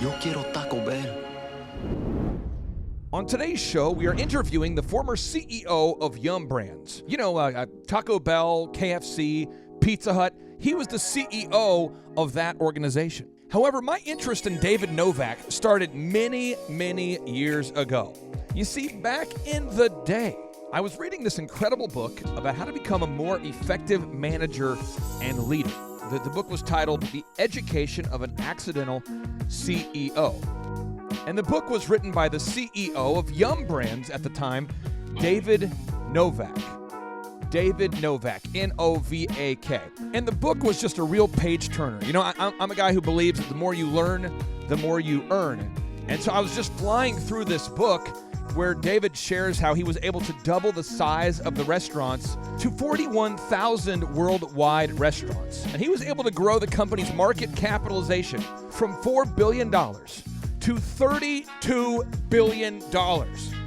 Yo quiero Taco Bell. On today's show, we are interviewing the former CEO of Yum Brands. You know, Taco Bell, KFC, Pizza Hut. He was the CEO of that organization. However, my interest in David Novak started many, many years ago. You see, back in the day, I was reading this incredible book about how to become a more effective manager and leader. The book was titled The Education of an Accidental CEO. And the book was written by the CEO of Yum Brands at the time, David Novak. David Novak, N-O-V-A-K. And the book was just a real page-turner. You know, I'm a guy who believes that the more you learn, the more you earn. And so I was just flying through this book where David shares how he was able to double the size of the restaurants to 41,000 worldwide restaurants. And he was able to grow the company's market capitalization from $4 billion to $32 billion.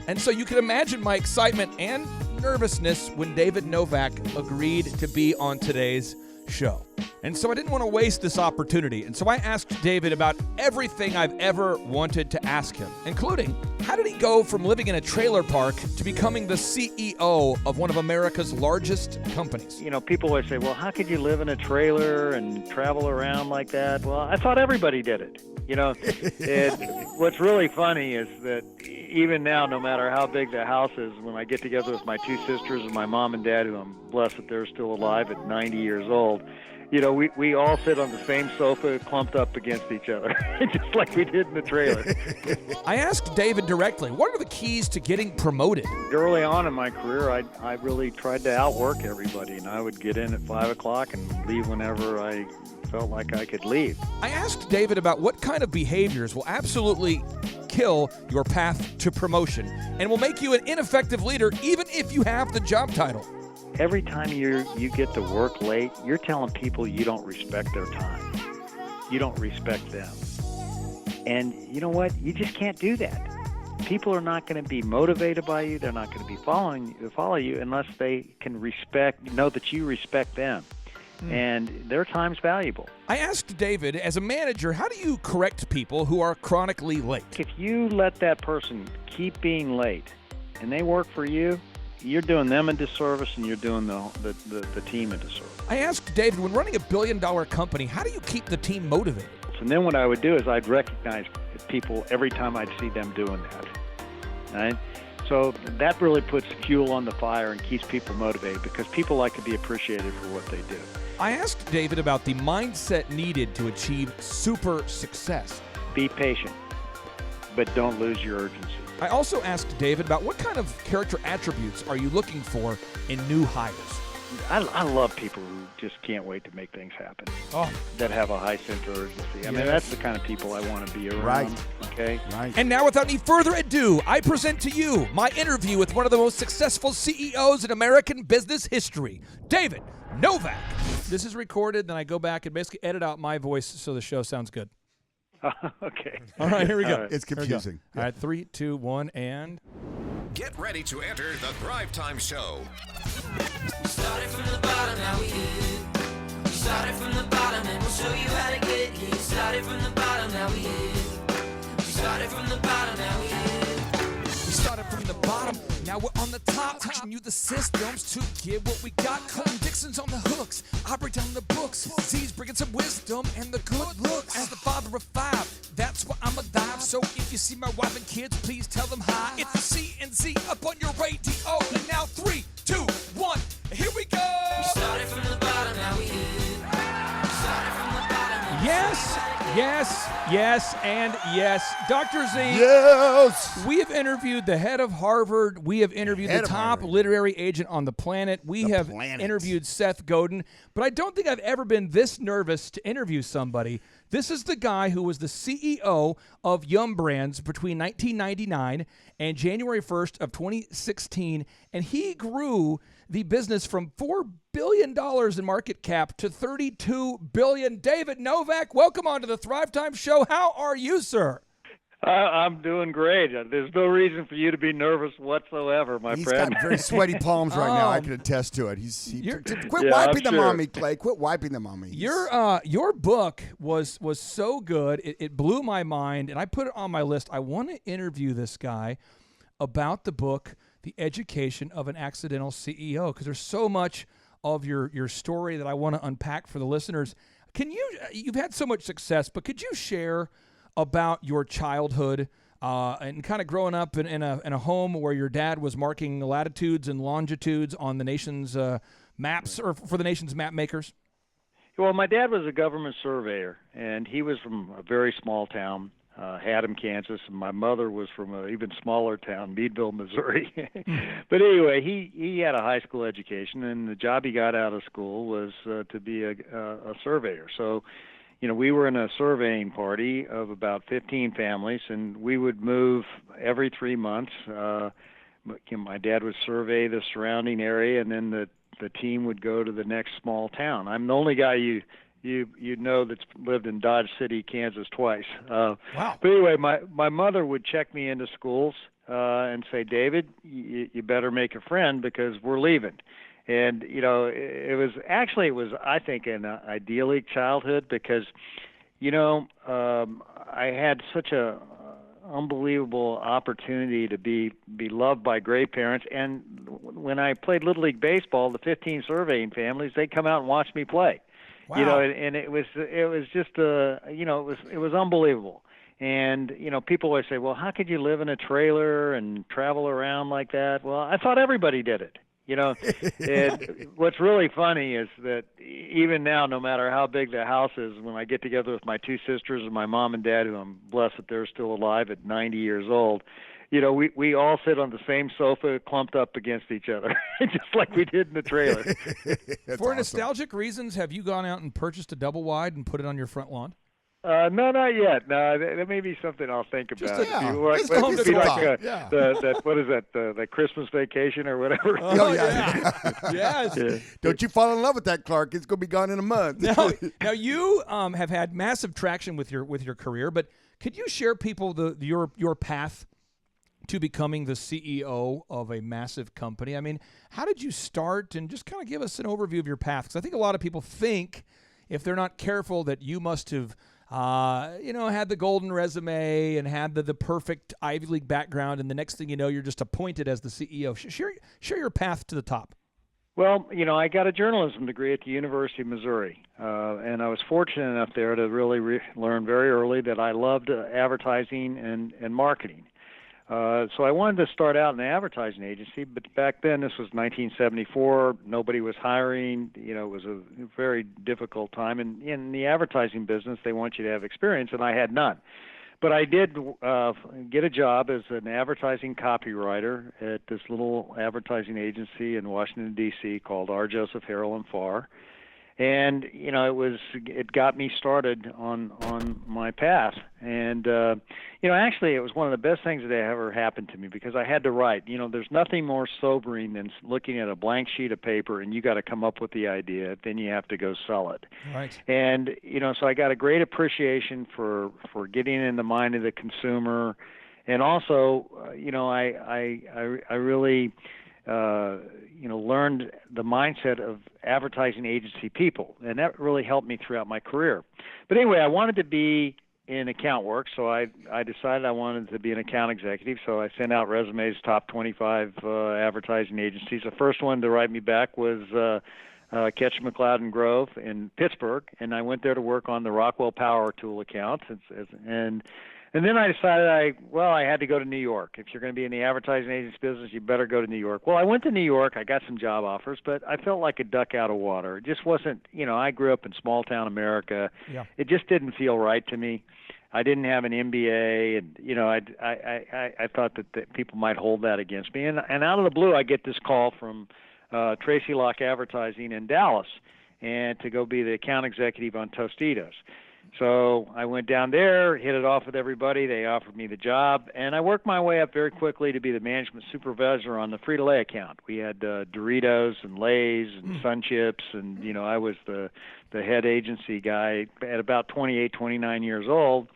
And so you can imagine my excitement and nervousness when David Novak agreed to be on today's show. And so I didn't want to waste this opportunity. And so I asked David about everything I've ever wanted to ask him, including how did he go from living in a trailer park to becoming the CEO of one of America's largest companies? You know, people always say, well, how could you live in a trailer and travel around like that? Well, I thought everybody did it. You know, what's really funny is that even now, no matter how big the house is, when I get together with my two sisters and my mom and dad, who I'm blessed that they're still alive at 90 years old, you know, we all sit on the same sofa clumped up against each other, just like we did in the trailer. I asked David directly, what are the keys to getting promoted? Early on in my career, I really tried to outwork everybody, and I would get in at 5 o'clock and leave whenever I felt like I could leave. I asked David about what kind of behaviors will absolutely kill your path to promotion and will make you an ineffective leader even if you have the job title. Every time you get to work late, you're telling people you don't respect their time. You don't respect them. And you know what? You just can't do that. People are not going to be motivated by you. They're not going to be follow you unless they can know that you respect them. And their time's valuable. I asked David, as a manager, how do you correct people who are chronically late? If you let that person keep being late and they work for you, you're doing them a disservice and you're doing the team a disservice. I asked David, when running a billion-dollar company, how do you keep the team motivated? And then what I would do is I'd recognize people every time I'd see them doing that. Right? So that really puts fuel on the fire and keeps people motivated because people like to be appreciated for what they do. I asked David about the mindset needed to achieve super success. Be patient, but don't lose your urgency. I also asked David about what kind of character attributes are you looking for in new hires? I love people who just can't wait to make things happen. That have a high sense of urgency. I mean, that's the kind of people I want to be around. Right. Okay? Right. And now, without any further ado, I present to you my interview with one of the most successful CEOs in American business history, David Novak. This is recorded, then I go back and basically edit out my voice so the show sounds good. Okay. All right, here we go. Right. It's confusing. All right, 3, 2, 1, and... Get ready to enter the Thrivetime Show. We started from the bottom, now we here. We started from the bottom, and we'll show you how to get here. We started from the bottom, now we here. We started from the bottom, now we here. We started from the bottom, now we're on the top. Teaching you the systems to get what we got. Colton Dixon's on the hooks, I break down the books. Z's bringing some wisdom and the good looks. As the father of 5, that's why I'm alive. So if you see my wife and kids, please tell them hi. It's the CNC up on your radio. And now 3, 2, 1, here we go. We started from the bottom, now we here. We started from the bottom. Yes, yes, yes, and yes. Dr. Z. Yes. We have interviewed the head of Harvard. We have interviewed the top literary agent on the planet. We have interviewed Seth Godin. But I don't think I've ever been this nervous to interview somebody. This is the guy who was the CEO of Yum Brands between 1999 and January 1st of 2016. And he grew the business from $4 billion in market cap to $32 billion. David Novak, welcome onto the Thrivetime Show. How are you, sir? I'm doing great. There's no reason for you to be nervous whatsoever, my He's friend. got very sweaty palms right now. I Oh. can attest to it. Quit Yeah, wiping I'm them sure. on me, Clay. Quit wiping them on me. Your book was so good. It blew my mind, and I put it on my list. I want to interview this guy about the book, The Education of an Accidental CEO, because there's so much of your story that I want to unpack for the listeners. You've had so much success, but could you share about your childhood and kind of growing up in a home where your dad was marking latitudes and longitudes on the nation's maps, or for the nation's map makers? Well, my dad was a government surveyor, and he was from a very small town, Haddam, Kansas, and my mother was from an even smaller town, Meadville, Missouri. But anyway, he had a high school education, and the job he got out of school was to be a surveyor. So, we were in a surveying party of about 15 families, and we would move every 3 months. My dad would survey the surrounding area, and then the team would go to the next small town. I'm the only guy you know that's lived in Dodge City, Kansas twice. Wow. But anyway, my mother would check me into schools and say, David, you better make a friend because we're leaving. And, it was, I think, an idyllic childhood because, I had such a unbelievable opportunity to be loved by great parents. And when I played Little League Baseball, the 15 surveying families, they'd come out and watch me play. Wow. And it was just it was unbelievable. And people always say, well, how could you live in a trailer and travel around like that? Well, I thought everybody did it. And what's really funny is that even now, no matter how big the house is, when I get together with my two sisters and my mom and dad, who I'm blessed that they're still alive at 90 years old, we all sit on the same sofa clumped up against each other, just like we did in the trailer. For awesome. nostalgic reasons, have you gone out and purchased a double wide and put it on your front lawn? No, not yet. No, that may be something I'll think about. It's It'd home be decor. like Yeah. what is that? The Christmas Vacation or whatever. Oh, yeah. Yes. Yeah. Don't you fall in love with that, Clark. It's going to be gone in a month. Now you have had massive traction with your career, but could you share people your path to becoming the CEO of a massive company? I mean, how did you start? And just kind of give us an overview of your path, because I think a lot of people think, if they're not careful, that you must have had the golden resume and had the perfect Ivy League background, and the next thing you know, you're just appointed as the CEO. Share your path to the top. Well, I got a journalism degree at the University of Missouri, and I was fortunate enough there to really learn very early that I loved advertising and marketing. So I wanted to start out in an advertising agency, but back then, this was 1974, nobody was hiring. It was a very difficult time. And in the advertising business, they want you to have experience, and I had none. But I did get a job as an advertising copywriter at this little advertising agency in Washington, D.C. called R. Joseph Harrell and Farr. And it got me started on my path. And actually, it was one of the best things that ever happened to me, because I had to write. There's nothing more sobering than looking at a blank sheet of paper and you got to come up with the idea, then you have to go sell it. Right. And so I got a great appreciation for getting in the mind of the consumer, and also I really learned the mindset of advertising agency people, and that really helped me throughout my career. But anyway, I wanted to be in account work, so I decided I wanted to be an account executive, so I sent out resumes, top 25 advertising agencies. The first one to write me back was Ketchum, McLeod and Grove in Pittsburgh, and I went there to work on the Rockwell Power Tool account, and then I decided I had to go to New York. If you're going to be in the advertising agency business, you better go to New York. Well, I went to New York. I got some job offers, but I felt like a duck out of water. It just wasn't, I grew up in small town America. Yeah. It just didn't feel right to me. I didn't have an MBA, and I thought that people might hold that against me. And out of the blue, I get this call from Tracy Locke Advertising in Dallas, and to go be the account executive on Tostitos. So I went down there, hit it off with everybody. They offered me the job, and I worked my way up very quickly to be the management supervisor on the Frito-Lay account. We had Doritos and Lay's and Sun Chips, and I was the head agency guy at about 28, 29 years old.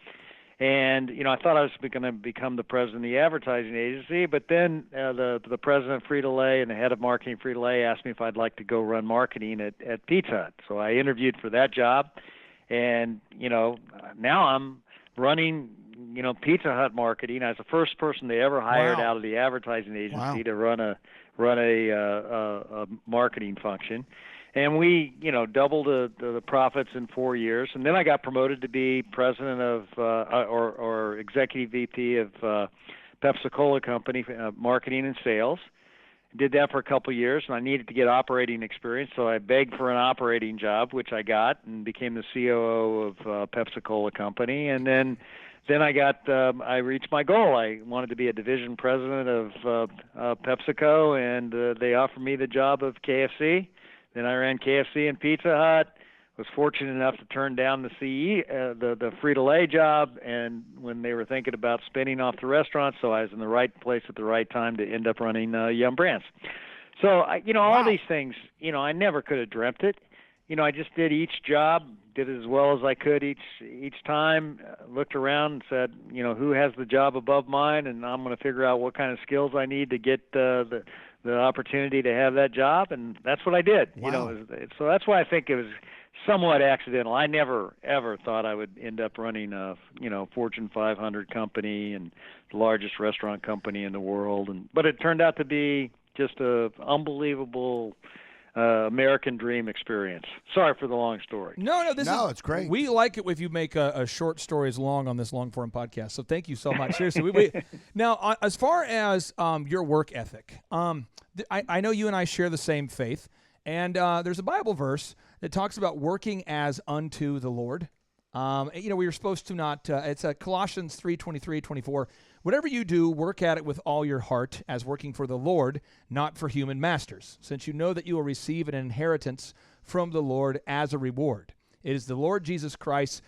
And I thought I was going to become the president of the advertising agency, but then the president of Frito-Lay and the head of marketing of Frito-Lay asked me if I'd like to go run marketing at Pizza Hut. So I interviewed for that job, and now I'm running Pizza Hut marketing. I was the first person they ever hired Wow. out of the advertising agency Wow. to run a marketing function. And we, doubled the profits in 4 years. And then I got promoted to be president of or executive VP of Pepsi-Cola Company, marketing and sales. Did that for a couple of years, and I needed to get operating experience, so I begged for an operating job, which I got, and became the COO of Pepsi-Cola Company. And then I reached my goal. I wanted to be a division president of PepsiCo, and they offered me the job of KFC. Then I ran KFC and Pizza Hut. Was fortunate enough to turn down the the Frito-Lay job, and when they were thinking about spinning off the restaurant, so I was in the right place at the right time to end up running Yum Brands. So all these things, I never could have dreamt it. I just did each job, did it as well as I could each time. Looked around and said, who has the job above mine, and I'm going to figure out what kind of skills I need to get the opportunity to have that job, and that's what I did. Wow. So that's why I think it was somewhat accidental. I never ever thought I would end up running a Fortune 500 company and the largest restaurant company in the world, but it turned out to be just a unbelievable American dream experience. Sorry for the long story. No, It's great. We like it if you make a short stories long on this long form podcast. So thank you so much. Seriously. Now, as far as your work ethic, I know you and I share the same faith, and there's a Bible verse that talks about working as unto the Lord. We are supposed to not. It's Colossians 3:23-24. Whatever you do, work at it with all your heart, as working for the Lord, not for human masters, since you know that you will receive an inheritance from the Lord as a reward. It is the Lord Jesus Christ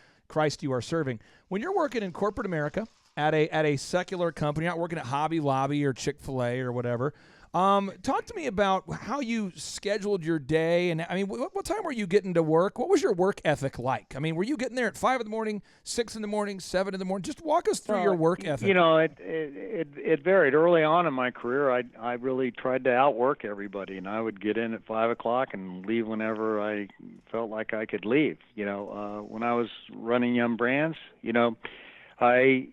you are serving. When you're working in corporate America at a secular company, you're not working at Hobby Lobby or Chick-fil-A or whatever. Talk to me about how you scheduled your day, and I mean, what time were you getting to work? What was your work ethic like? I mean, were you getting there at 5 in the morning, 6 in the morning, 7 in the morning? Just walk us through your work ethic. It varied. Early on in my career, I really tried to outwork everybody, and I would get in at 5 o'clock and leave whenever I felt like I could leave. When I was running Yum Brands, I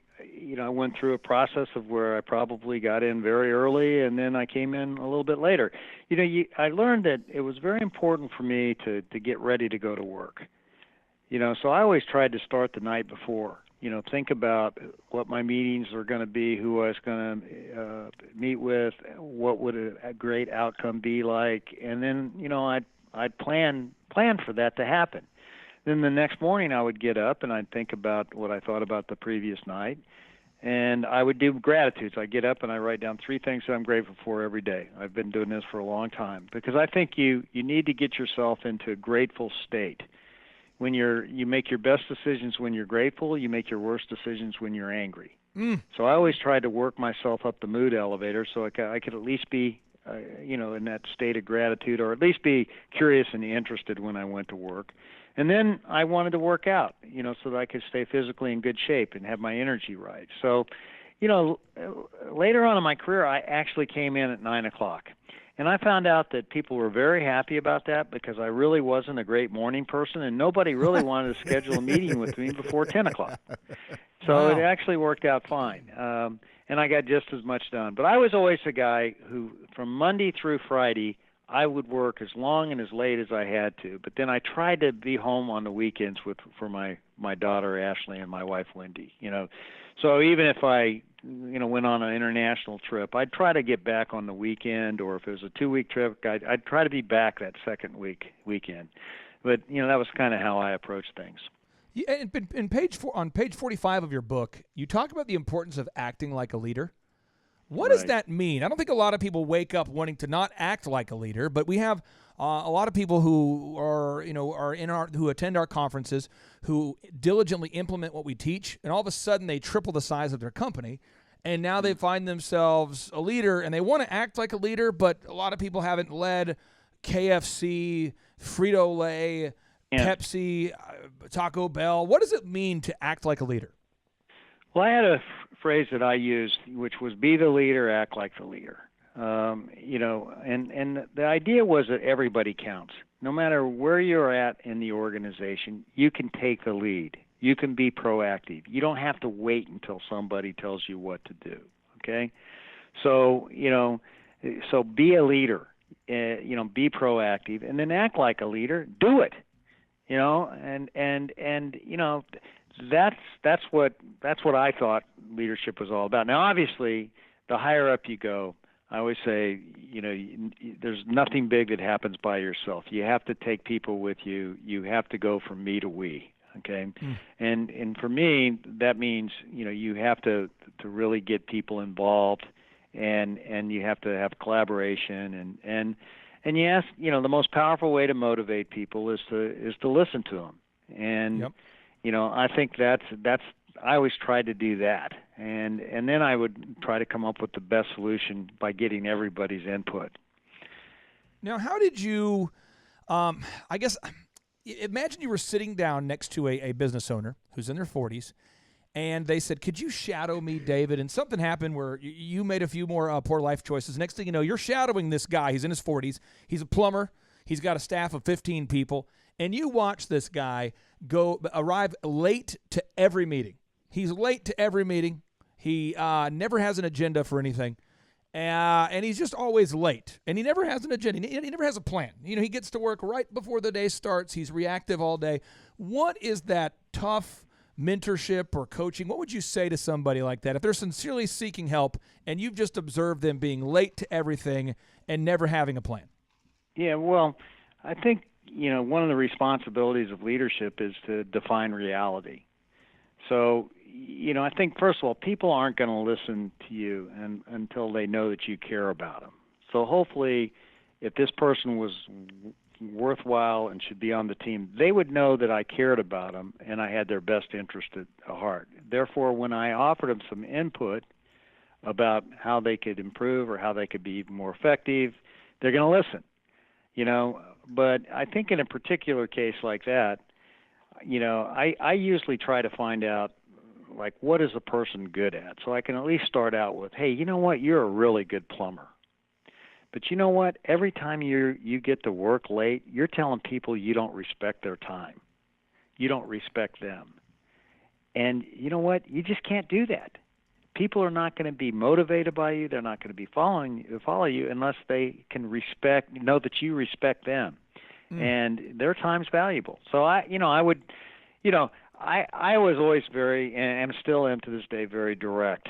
went through a process of where I probably got in very early, and then I came in a little bit later. I learned that it was very important for me to get ready to go to work. So I always tried to start the night before. Think about what my meetings were going to be, who I was going to meet with, what would a great outcome be like, and then I'd plan for that to happen. Then the next morning I would get up and I'd think about what I thought about the previous night, and I would do gratitudes. I get up and I write down 3 things that I'm grateful for every day. I've been doing this for a long time because I think you need to get yourself into a grateful state. When you make your best decisions when you're grateful, you make your worst decisions when you're angry. So I always tried to work myself up the mood elevator so I could at least be in that state of gratitude, or at least be curious and interested when I went to work. And then I wanted to work out, so that I could stay physically in good shape and have my energy right. So, later on in my career, I actually came in at 9 o'clock. And I found out that people were very happy about that because I really wasn't a great morning person, and nobody really wanted to schedule a meeting with me before 10 o'clock. So It actually worked out fine. And I got just as much done. But I was always a guy who, from Monday through Friday, I would work as long and as late as I had to, but then I tried to be home on the weekends for my daughter Ashley and my wife Wendy. So even if I went on an international trip, I'd try to get back on the weekend, or if it was a 2-week trip, I'd try to be back that second weekend. But that was kind of how I approached things. Yeah, on page 45 of your book, you talk about the importance of acting like a leader. What does that mean? I don't think a lot of people wake up wanting to not act like a leader, but we have a lot of people who are who attend our conferences, who diligently implement what we teach, and all of a sudden they triple the size of their company, and now they find themselves a leader, and they want to act like a leader, but a lot of people haven't led KFC, Frito-Lay, Pepsi, Taco Bell. What does it mean to act like a leader? Well, I had a phrase that I used, which was "Be the leader, act like the leader." And the idea was that everybody counts. No matter where you're at in the organization, you can take the lead. You can be proactive. You don't have to wait until somebody tells you what to do. Okay, so so be a leader. Be proactive, and then act like a leader. Do it. That's what I thought leadership was all about. Now, obviously, the higher up you go, I always say, there's nothing big that happens by yourself. You have to take people with you. You have to go from me to we. Okay, and for me, that means you have to really get people involved, and you have to have collaboration, and you ask, the most powerful way to motivate people is to listen to them, and Yep. I think that's I always tried to do that, and then I would try to come up with the best solution by getting everybody's input. Now, how did you, I guess, imagine you were sitting down next to a business owner who's in their 40s, and they said, could you shadow me, David? And something happened where you made a few more poor life choices. Next thing you know, you're shadowing this guy. He's in his 40s. He's a plumber. He's got a staff of 15 people. And you watch this guy arrive late to every meeting. He's late to every meeting. He never has an agenda for anything. And he's just always late. And he never has an agenda. He never has a plan. He gets to work right before the day starts. He's reactive all day. What is that tough mentorship or coaching? What would you say to somebody like that if they're sincerely seeking help and you've just observed them being late to everything and never having a plan? Yeah, well, I think, one of the responsibilities of leadership is to define reality. So, I think, first of all, people aren't going to listen to you until they know that you care about them. So hopefully, if this person was worthwhile and should be on the team, they would know that I cared about them and I had their best interest at heart. Therefore, when I offered them some input about how they could improve or how they could be even more effective, they're going to listen. But I think in a particular case like that, I usually try to find out, like, what is a person good at? So I can at least start out with, hey, you know what? You're a really good plumber. But you know what? Every time you get to work late, you're telling people you don't respect their time. You don't respect them. And you know what? You just can't do that. People are not going to be motivated by you. They're not going to be follow you unless they can know that you respect them, and their time's valuable. So I was always very, and still am to this day, very direct.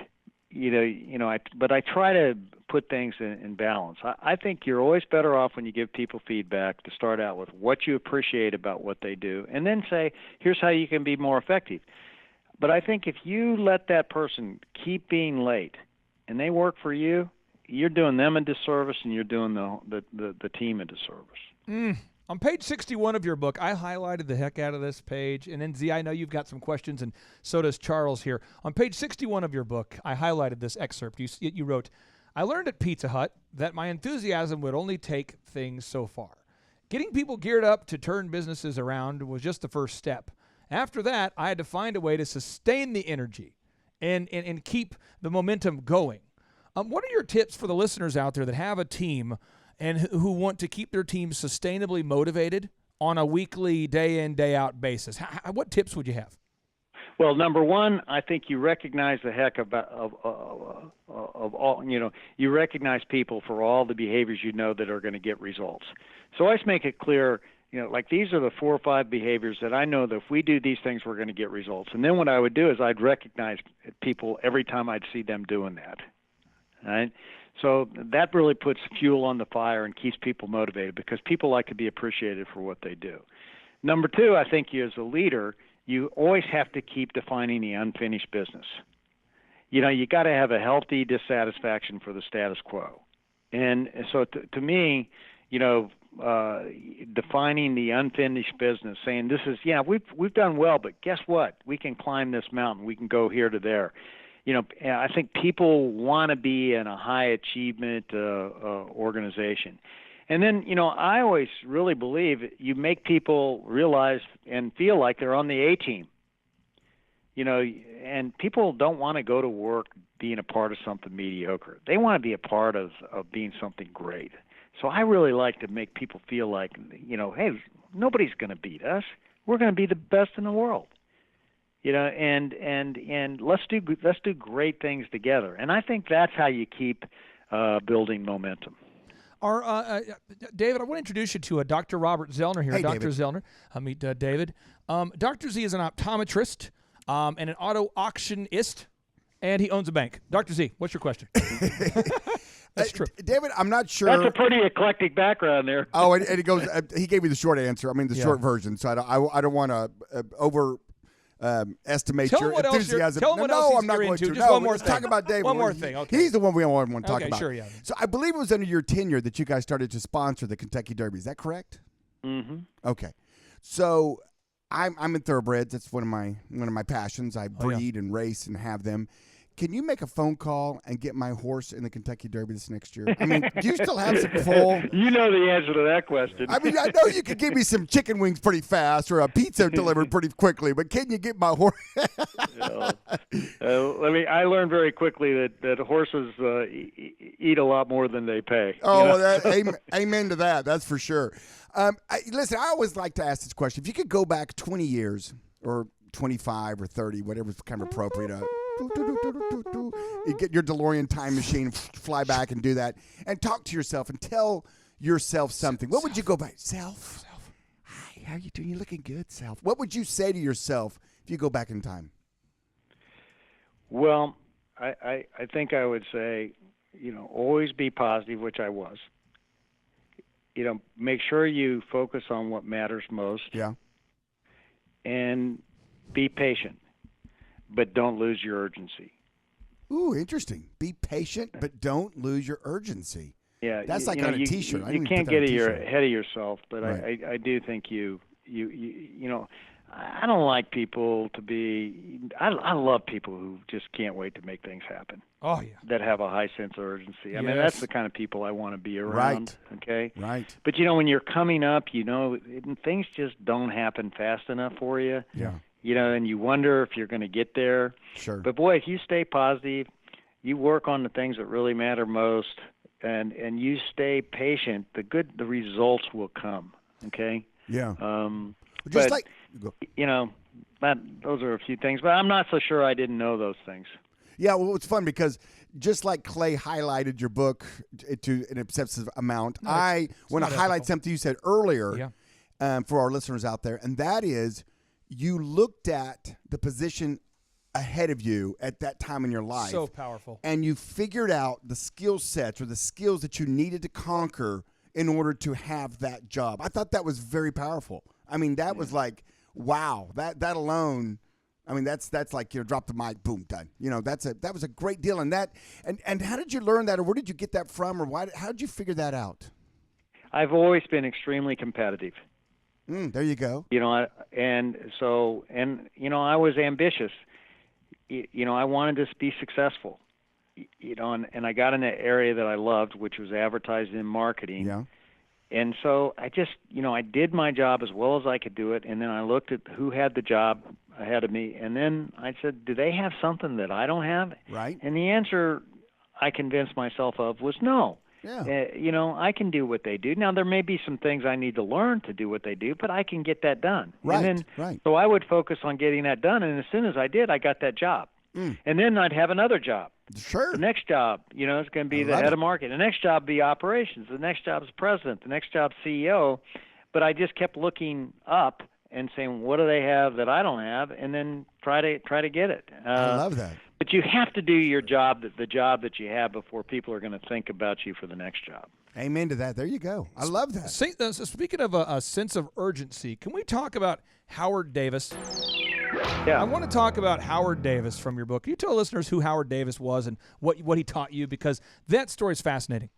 But I try to put things in balance. I think you're always better off when you give people feedback to start out with what you appreciate about what they do, and then say, here's how you can be more effective. But I think if you let that person keep being late and they work for you, you're doing them a disservice and you're doing the team a disservice. On page 61 of your book, I highlighted the heck out of this page. And then, Z, I know you've got some questions, and so does Charles here. On page 61 of your book, I highlighted this excerpt. You wrote, I learned at Pizza Hut that my enthusiasm would only take things so far. Getting people geared up to turn businesses around was just the first step. After that, I had to find a way to sustain the energy and keep the momentum going. What are your tips for the listeners out there that have a team and who want to keep their team sustainably motivated on a weekly, day in, day out basis? What tips would you have? Well, number one, I think you recognize the heck of all. You recognize people for all the behaviors that are going to get results. So I always make it clear. Like, these are the 4 or 5 behaviors that I know that if we do these things, we're going to get results. And then what I would do is I'd recognize people every time I'd see them doing that. Right? So that really puts fuel on the fire and keeps people motivated because people like to be appreciated for what they do. Number 2, I think you as a leader, you always have to keep defining the unfinished business. You got to have a healthy dissatisfaction for the status quo. And so to me, defining the unfinished business, saying this is, we've done well, but guess what? We can climb this mountain. We can go here to there. I think people want to be in a high achievement organization. And then, I always really believe you make people realize and feel like they're on the A-team. and people don't want to go to work being a part of something mediocre. They want to be a part of being something great. So I really like to make people feel like, hey, nobody's going to beat us. We're going to be the best in the world. And let's do great things together. And I think that's how you keep building momentum. David, I want to introduce you to Dr. Robert Zellner here. Hey, Dr. David. Zellner. Meet David. Dr. Z is an optometrist and an auto auctionist, and he owns a bank. Dr. Z, what's your question? That's true. David, I'm not sure. That's a pretty eclectic background there. Oh, and it goes. He gave me the short answer. I mean, the short version. So I don't want to estimate Tell him your what else you're- enthusiasm. tell him what else no, he's I'm not going into. to. Just no, one more let's thing. talk about David. One more thing, okay. He's the one we want to talk Okay, about. sure, yeah. So I believe it was under your tenure that you guys started to sponsor the Kentucky Derby. Is that correct? Mm-hmm. Okay. So I'm in thoroughbreds. That's one of my passions. I breed and race and have them. Can you make a phone call and get my horse in the Kentucky Derby this next year? I mean, do you still have some pull? You know the answer to that question. I mean, I know you could give me some chicken wings pretty fast or a pizza delivered pretty quickly, but can you get my horse? I learned very quickly that horses eat a lot more than they pay. Oh, amen to that. That's for sure. Listen, I always like to ask this question. If you could go back 20 years or 25 or 30, whatever's kind of appropriate, you get your DeLorean time machine, fly back and do that, and talk to yourself and tell yourself something. What would you go back? Self. Hi, how you doing? You're looking good, self. What would you say to yourself if you go back in time? Well, I think I would say, always be positive, which I was. Make sure you focus on what matters most. Yeah. And be patient, but don't lose your urgency. Ooh, interesting. Be patient, but don't lose your urgency. Yeah, that's like on a T-shirt. You can't get ahead of yourself, but right. I do think you I don't like people to be. I love people who just can't wait to make things happen. Oh yeah. That have a high sense of urgency. I mean, Yes. that's the kind of people I want to be around. Right. Okay. Right. But when you're coming up, things just don't happen fast enough for you. Yeah. And you wonder if you're going to get there. Sure. But boy, if you stay positive, you work on the things that really matter most, and you stay patient, the results will come. Okay. Yeah. But, like those are a few things, but I'm not so sure I didn't know those things. Yeah, well, it's fun because just like Clay highlighted your book to an obsessive amount, I want to highlight something you said earlier for our listeners out there, and that is you looked at the position ahead of you at that time in your life. So powerful. And you figured out the skill sets or the skills that you needed to conquer in order to have that job. I thought that was very powerful. I mean, that was like, wow, that alone. I mean, that's like, drop the mic, boom, done. That was a great deal. And how did you learn that, or where did you get that from, or how did you figure that out? I've always been extremely competitive. There you go. I was ambitious. I wanted to be successful. And I got in the area that I loved, which was advertising and marketing. Yeah. And so I just, I did my job as well as I could do it, and then I looked at who had the job ahead of me, and then I said, do they have something that I don't have? Right. And the answer I convinced myself of was no. Yeah. I can do what they do. Now, there may be some things I need to learn to do what they do, but I can get that done. Right, And then, right. So I would focus on getting that done, and as soon as I did, I got that job. And then I'd have another job. Sure. The next job, it's going to be the head of market. The next job be operations. The next job is president. The next job CEO. But I just kept looking up and saying, what do they have that I don't have, and then try to get it. I love that. But you have to do your job, the job that you have, before people are going to think about you for the next job. Amen to that. There you go. I love that. Speaking of a sense of urgency, can we talk about Howard Davis? Yeah. I want to talk about Howard Davis from your book. Can you tell listeners who Howard Davis was and what he taught you? Because that story is fascinating.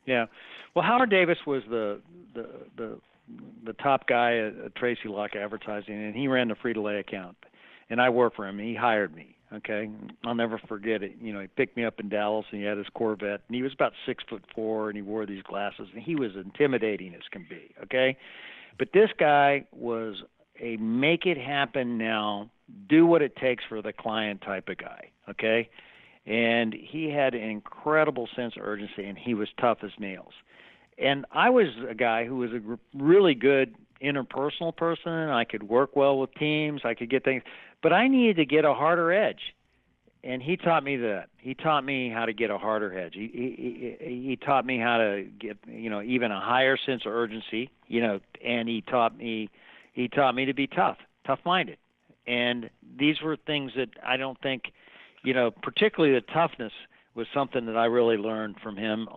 Yeah. Well, Howard Davis was the top guy at Tracy Locke Advertising, and he ran the Frito-Lay account. And I worked for him. He hired me. Okay, I'll never forget it. He picked me up in Dallas, and he had his Corvette, and he was about 6'4", and he wore these glasses, and he was intimidating as can be. Okay, but this guy was a make it happen now, do what it takes for the client type of guy, okay? And he had an incredible sense of urgency, and he was tough as nails. And I was a guy who was a really good interpersonal person. I could work well with teams. I could get things. But I needed to get a harder edge. And he taught me that. He taught me how to get a harder edge. He taught me how to get, even a higher sense of urgency, and he taught me to be tough-minded. And these were things that I don't think, particularly the toughness was something that I really learned from him.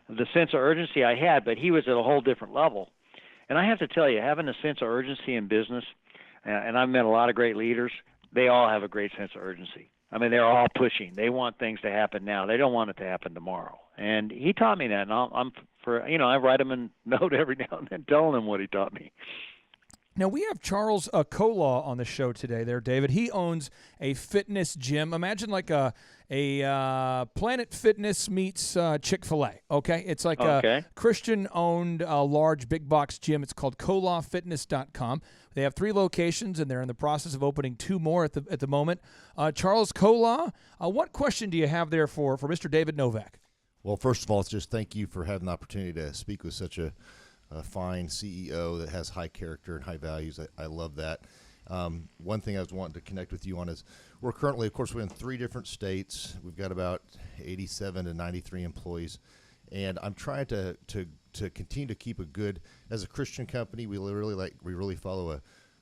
The sense of urgency I had, but he was at a whole different level. And I have to tell you, having a sense of urgency in business, and I've met a lot of great leaders, they all have a great sense of urgency. I mean, they're all pushing. They want things to happen now. They don't want it to happen tomorrow. And he taught me that. And I write him a note every now and then telling him what he taught me. Now, we have Charles Kolaw on the show today there, David. He owns a fitness gym. Imagine like a Planet Fitness meets Chick-fil-A, okay? It's like a Christian-owned large big box gym. It's called KolawFitness.com. They have 3 locations, and they're in the process of opening 2 more at the moment. Charles Kolaw, what question do you have there for Mr. David Novak? Well, first of all, it's just thank you for having the opportunity to speak with such a fine CEO that has high character and high values. I love that. One thing I was wanting to connect with you on is we're currently, of course, we're in 3 different states. We've got about 87 to 93 employees, and I'm trying to continue to keep a good, as a Christian company, we really follow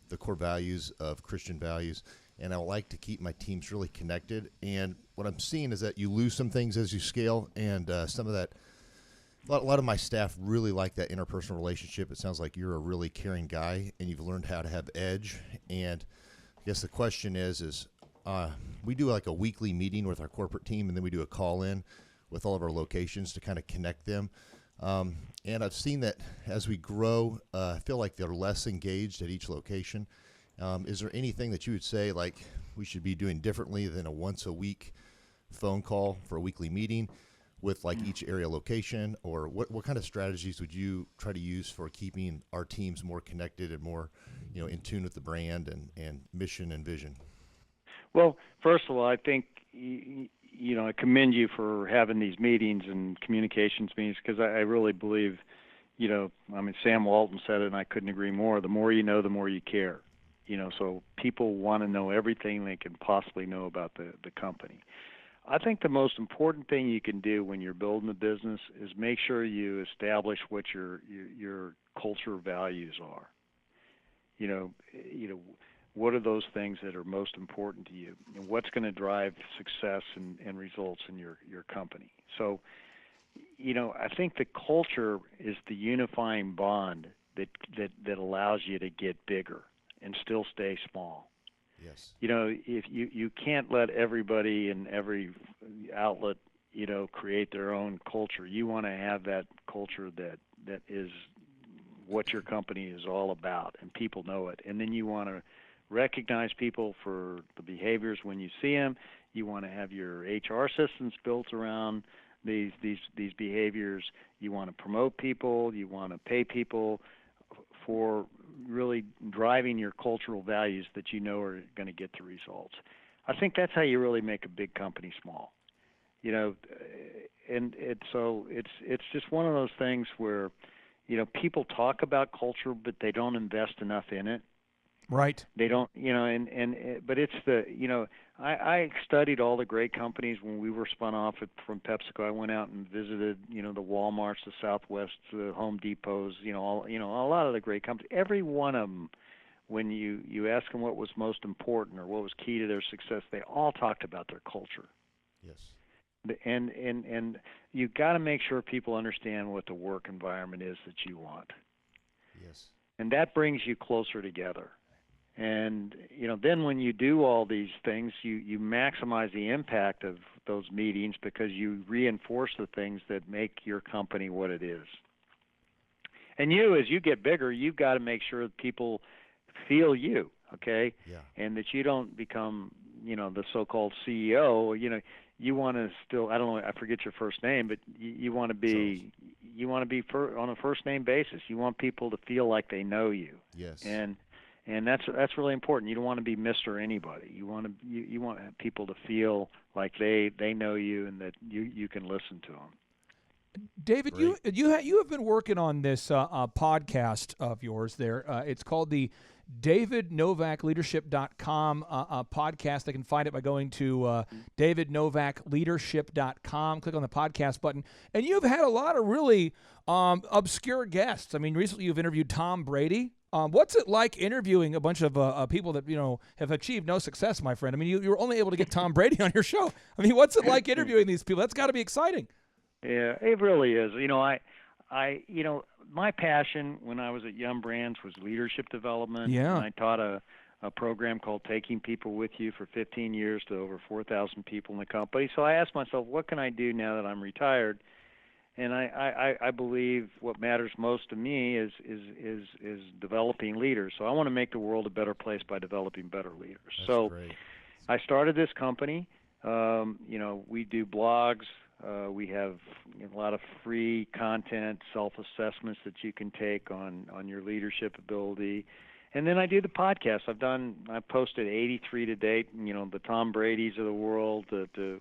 the core values of Christian values, and I like to keep my teams really connected. And what I'm seeing is that you lose some things as you scale, and some of that. A lot of my staff really like that interpersonal relationship. It sounds like you're a really caring guy, and you've learned how to have edge. And I guess the question is we do like a weekly meeting with our corporate team, and then we do a call-in with all of our locations to kind of connect them. And I've seen that as we grow, I feel like they're less engaged at each location. Is there anything that you would say like we should be doing differently than a once-a-week phone call for a weekly meeting with like each area location, or what kind of strategies would you try to use for keeping our teams more connected and more, in tune with the brand and mission and vision? Well, first of all, I think, I commend you for having these meetings and communications meetings, because I really believe, Sam Walton said it, and I couldn't agree more. The more you know, the more you care. So people want to know everything they can possibly know about the company. I think the most important thing you can do when you're building a business is make sure you establish what your culture values are. What are those things that are most important to you, and what's going to drive success and results in your company. So, I think the culture is the unifying bond that allows you to get bigger and still stay small. Yes. If you can't let everybody in every outlet, create their own culture. You want to have that culture that is what your company is all about, and people know it. And then you want to recognize people for the behaviors when you see them. You want to have your HR systems built around these behaviors. You want to promote people. You want to pay people for really driving your cultural values that are going to get the results. I think that's how you really make a big company small. And it's just one of those things where, people talk about culture, but they don't invest enough in it. Right. They don't, but it's I studied all the great companies when we were spun off from PepsiCo. I went out and visited, the Walmarts, the Southwest, the Home Depots, a lot of the great companies. Every one of them, when you ask them what was most important or what was key to their success, they all talked about their culture. Yes. And you've got to make sure people understand what the work environment is that you want. Yes. And that brings you closer together. And, then when you do all these things, you maximize the impact of those meetings because you reinforce the things that make your company what it is. And as you get bigger, you've got to make sure that people feel you, okay? Yeah. And that you don't become, the so-called CEO. You want to still, I don't know, I forget your first name, but you want to be, on a first name basis. You want people to feel like they know you. Yes. And that's really important. You don't want to be Mr. Anybody. You want people to feel like they know you and that you can listen to them. David, you have been working on this podcast of yours there. It's called the DavidNovakLeadership.com podcast. They can find it by going to DavidNovakLeadership.com. Click on the podcast button. And you've had a lot of really obscure guests. I mean, recently you've interviewed Tom Brady. What's it like interviewing a bunch of people that, have achieved no success, my friend? I mean, you were only able to get Tom Brady on your show. I mean, what's it like interviewing these people? That's got to be exciting. Yeah, it really is. My passion when I was at Yum Brands was leadership development. Yeah. And I taught a program called Taking People With You for 15 years to over 4,000 people in the company. So I asked myself, what can I do now that I'm retired? And I believe what matters most to me is developing leaders. So I want to make the world a better place by developing better leaders. That's great. I started this company. We do blogs. We have a lot of free content, self-assessments that you can take on your leadership ability. And then I do the podcast. I've posted 83 to date. The Tom Brady's of the world, the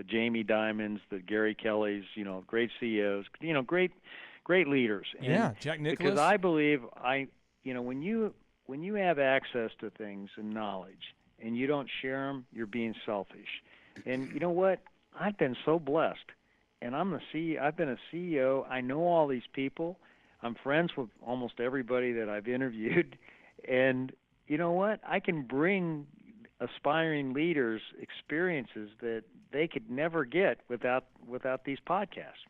Jamie Dimons, the Gary Kellys. Great CEOs. Great leaders. Yeah, Jack Nicklaus. Because I believe when you have access to things and knowledge and you don't share them, you're being selfish. And you know what? I've been so blessed, and I've been a CEO. I know all these people. I'm friends with almost everybody that I've interviewed, and you know what? I can bring aspiring leaders experiences that they could never get without these podcasts,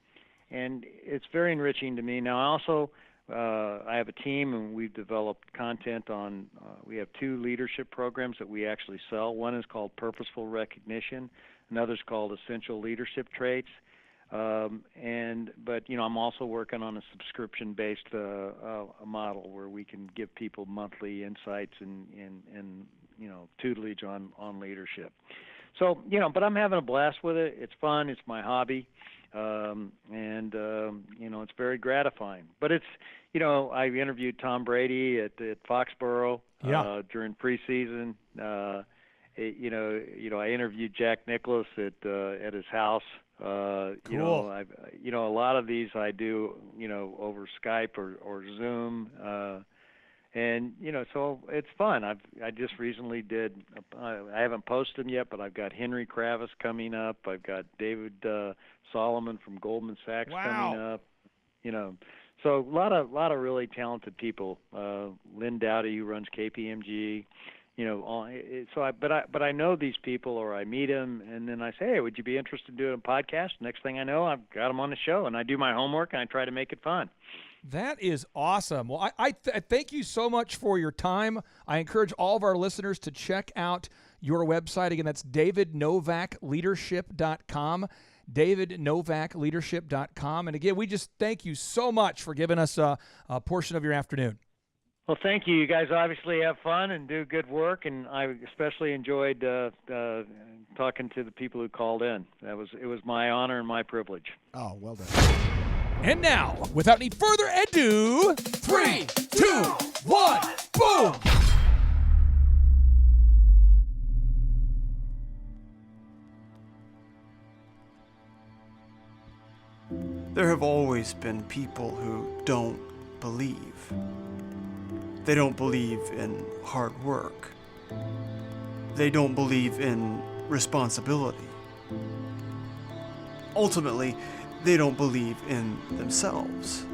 and it's very enriching to me. Now, also, I have a team, and we've developed content on. We have 2 leadership programs that we actually sell. One is called Purposeful Recognition. Another's called Essential Leadership Traits. But I'm also working on a subscription-based model where we can give people monthly insights and tutelage on leadership. So, but I'm having a blast with it. It's fun. It's my hobby. It's very gratifying. But it's, I interviewed Tom Brady at Foxborough during preseason. I interviewed Jack Nicklaus at his house. Cool. A lot of these I do, over Skype or Zoom, so it's fun. I just recently did. I haven't posted them yet, but I've got Henry Kravis coming up. I've got David Solomon from Goldman Sachs coming up. So a lot of really talented people. Lynn Dowdy, who runs KPMG. But I know these people, or I meet them, and then I say, hey, would you be interested in doing a podcast? Next thing I know, I've got them on the show, and I do my homework, and I try to make it fun. That is awesome. Well, I thank you so much for your time. I encourage all of our listeners to check out your website. Again, that's DavidNovakLeadership.com, DavidNovakLeadership.com. And again, we just thank you so much for giving us a portion of your afternoon. Well, thank you. You guys obviously have fun and do good work, and I especially enjoyed talking to the people who called in. It was my honor and my privilege. Oh, well done. And now, without any further ado, 3, 2, 1, boom! There have always been people who don't believe. They don't believe in hard work. They don't believe in responsibility. Ultimately, they don't believe in themselves.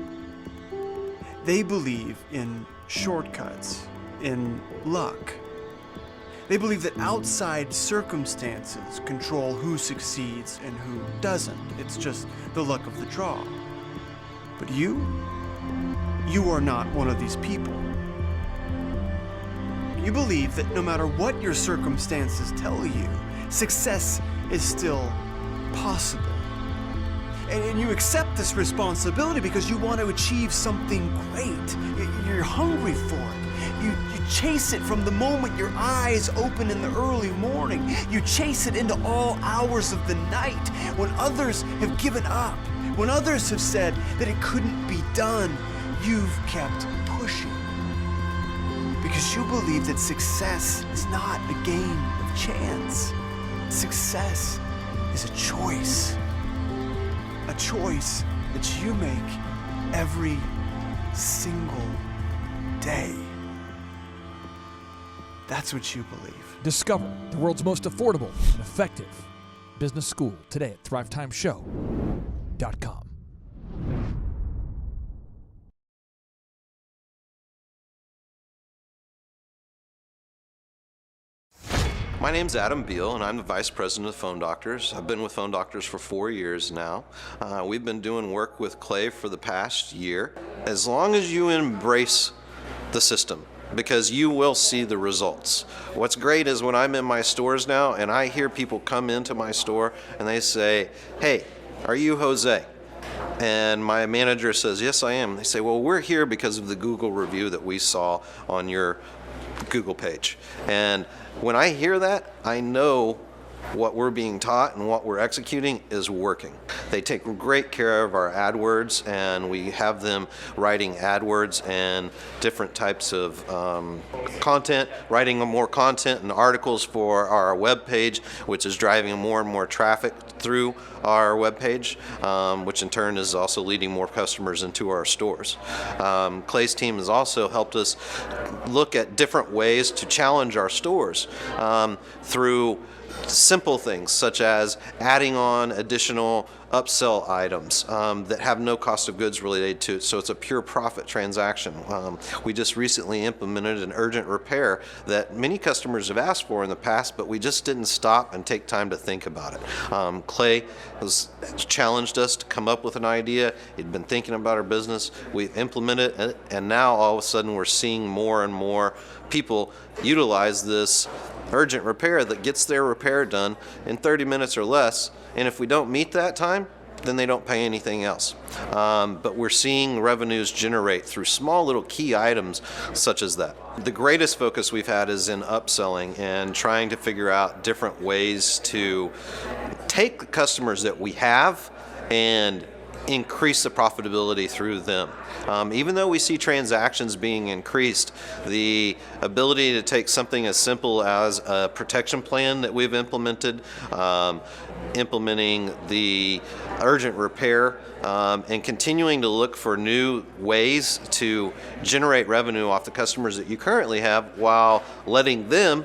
They believe in shortcuts, in luck. They believe that outside circumstances control who succeeds and who doesn't. It's just the luck of the draw. But you are not one of these people. You believe that no matter what your circumstances tell you, success is still possible. And you accept this responsibility because you want to achieve something great. You're hungry for it. You chase it from the moment your eyes open in the early morning. You chase it into all hours of the night when others have given up, when others have said that it couldn't be done. You've kept pushing because you believe that success is not a game of chance. Success is a choice that you make every single day. That's what you believe. Discover the world's most affordable and effective business school today at thrivetimeshow.com. My name's Adam Beal, and I'm the Vice President of Phone Doctors. I've been with Phone Doctors for 4 years now. We've been doing work with Clay for the past year. As long as you embrace the system, because you will see the results. What's great is when I'm in my stores now and I hear people come into my store and they say, "Hey, are you Jose?" And my manager says, "Yes, I am." They say, "Well, we're here because of the Google review that we saw on your Google page." And when I hear that, I know what we're being taught and what we're executing is working. They take great care of our AdWords, and we have them writing AdWords and different types of content, writing more content and articles for our web page, which is driving more and more traffic through our web page, which in turn is also leading more customers into our stores. Clay's team has also helped us look at different ways to challenge our stores through simple things such as adding on additional upsell items that have no cost of goods related to it, so it's a pure profit transaction. We just recently implemented an urgent repair that many customers have asked for in the past, but we just didn't stop and take time to think about it. Clay has challenged us to come up with an idea. He'd been thinking about our business. We've implemented it, and now all of a sudden we're seeing more and more people utilize this urgent repair that gets their repair done in 30 minutes or less, and if we don't meet that time, then they don't pay anything else. But we're seeing revenues generate through small little key items such as that. The greatest focus we've had is in upselling and trying to figure out different ways to take the customers that we have and increase the profitability through them. Even though we see transactions being increased, the ability to take something as simple as a protection plan that we've implemented, implementing the urgent repair, and continuing to look for new ways to generate revenue off the customers that you currently have while letting them,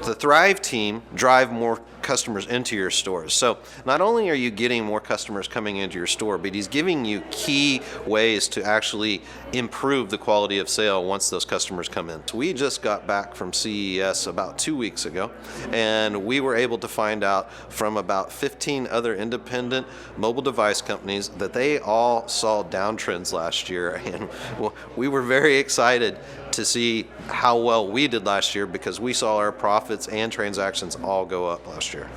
the Thrive team, drive more customers into your stores. So not only are you getting more customers coming into your store, but he's giving you key ways to actually improve the quality of sale once those customers come in. So we just got back from CES about 2 weeks ago, and we were able to find out from about 15 other independent mobile device companies that they all saw downtrends last year, and we were very excited to see how well we did last year because we saw our profits and transactions all go up last year.